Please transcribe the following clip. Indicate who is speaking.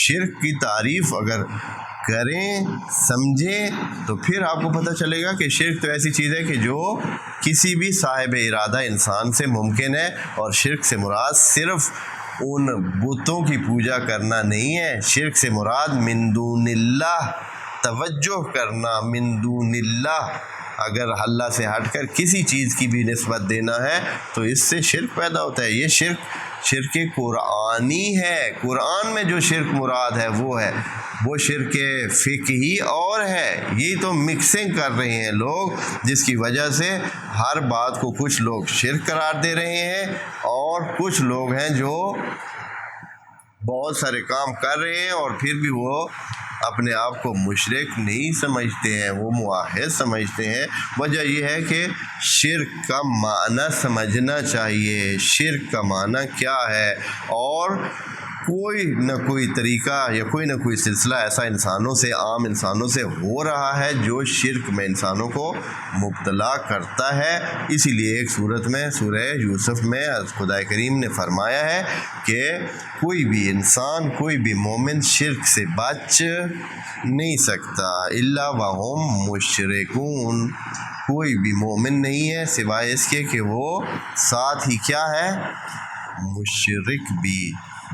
Speaker 1: شرک کی تعریف اگر کریں سمجھیں تو پھر آپ کو پتہ چلے گا کہ شرک تو ایسی چیز ہے کہ جو کسی بھی صاحب ارادہ انسان سے ممکن ہے، اور شرک سے مراد صرف ان بتوں کی پوجا کرنا نہیں ہے، شرک سے مراد من دون اللہ توجہ کرنا، من دون اللہ اگر اللہ سے ہٹ کر کسی چیز کی بھی نسبت دینا ہے تو اس سے شرک پیدا ہوتا ہے۔ یہ شرک قرآنی ہے، قرآن میں جو شرک مراد ہے وہ شرک فقہی اور ہے۔ یہ تو مکسنگ کر رہے ہیں لوگ، جس کی وجہ سے ہر بات کو کچھ لوگ شرک قرار دے رہے ہیں، اور کچھ لوگ ہیں جو بہت سارے کام کر رہے ہیں اور پھر بھی وہ اپنے آپ کو مشرک نہیں سمجھتے ہیں، وہ موحد سمجھتے ہیں۔ وجہ یہ ہے کہ شرک کا معنی سمجھنا چاہیے، شرک کا معنی کیا ہے، اور کوئی نہ کوئی طریقہ یا کوئی نہ کوئی سلسلہ ایسا عام انسانوں سے ہو رہا ہے جو شرک میں انسانوں کو مبتلا کرتا ہے۔ اسی لیے ایک صورت میں سورہ یوسف میں خدا کریم نے فرمایا ہے کہ کوئی بھی انسان، کوئی بھی مومن شرک سے بچ نہیں سکتا الا وہم مشرکون، کوئی بھی مومن نہیں ہے سوائے اس کے کہ وہ ساتھ ہی کیا ہے، مشرک بھی۔